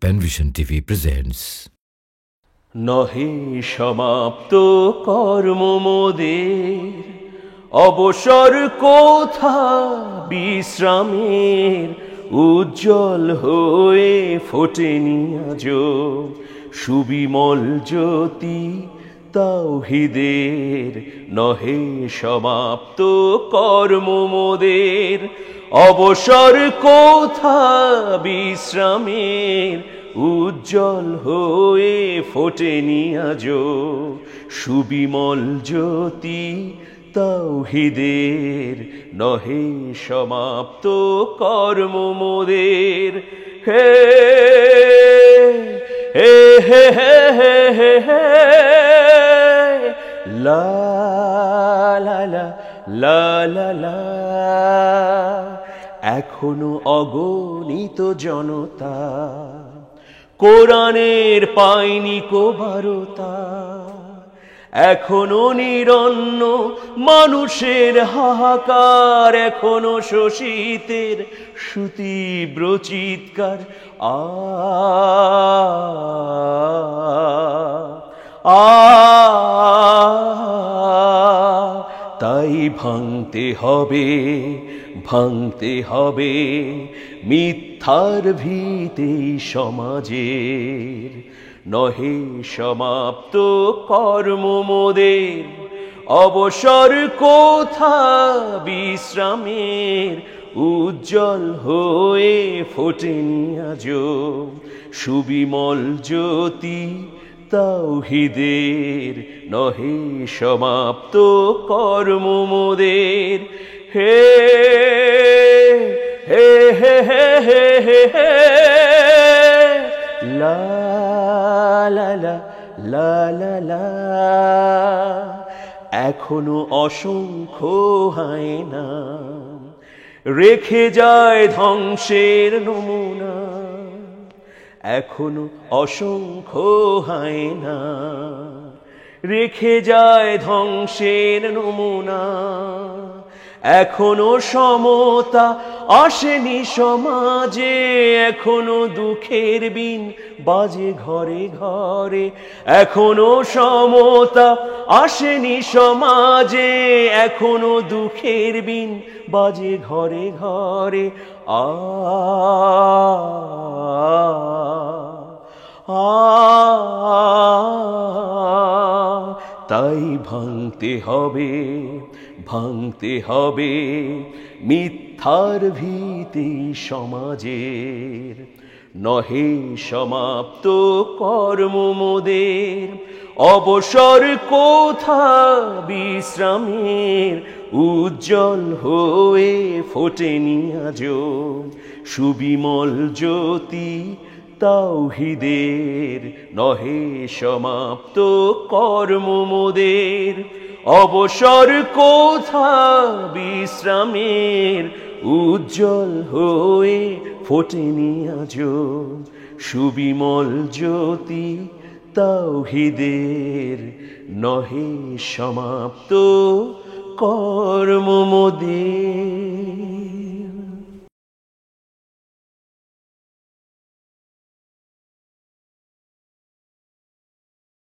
Panvision TV presents. নহে সমাপ্ত কর্ম মোদের, অবসর কোথা বিশ্রামের, উজ্জ্বল হয়ে ফোটেনি আজো সুবিমল জ্যোতি তাওহীদের। নহে সমাপ্ত কর্ম মোদের, অবসর কোথা বিশ্রামের, উজ্জ্বল হয়ে ফোটেনি আজো সুবিমল জ্যোতি তাওহীদের। নহে সমাপ্ত কর্ম মোদের। হে হে হে হে হে হে লা লা লা লা লা লা। এখনো অগণিত জনতা কোরআনের পায়নি কোবারতা, এখনো নিরন্ন মানুষের হাহাকার, এখনো শোষিতের সুতীব্র চিৎকার। আ আ তাই ভাঙতে হবে, ভাঙতে হবে মিথ্যার ভিতে সমাজের। নহে সমাপ্ত কর্ম মোদের, অবসর কোথা বিশ্রামের, উজ্জ্বল হয়ে ফোটেনি আজো সুবিমল জ্যোতি তাওহীদের। নহে সমাপ্ত কর্ম মোদের। হে হে হে হে হে হে হে লা লা লা লা লা লা। এখনো অসংখ্য হায়না রেখে যায় ধ্বংসের নমুনা, এখনো অসংখ্য হায়না রেখে যায় ধ্বংসের নমুনা। এখনো সমতা আসেনি সমাজে, এখনো দুঃখের বিন বাজে ঘরে ঘরে। এখনো সমতা আসেনি সমাজে, এখনো দুঃখের বিন বাজে ঘরে ঘরে। আ তাই ভাঙতে হবে, ভাঙতে হবে মিথ্যার ভীতি সমাজের। নহে সমাপ্ত কর্ম মোদের, অবসর কোথা বিশ্রামের, উজ্জ্বল হয়ে ফোটেনি আজো সুবিমল জ্যোতি তাওহীদের। নহে সমাপ্ত কর্ম মোদের, অবসর কোথা বিশ্রামের, উজ্জ্বল হয়ে ফোটেনি আজো সুবিমল জ্যোতি তাওহীদের। নহে সমাপ্ত কর্ম মোদের।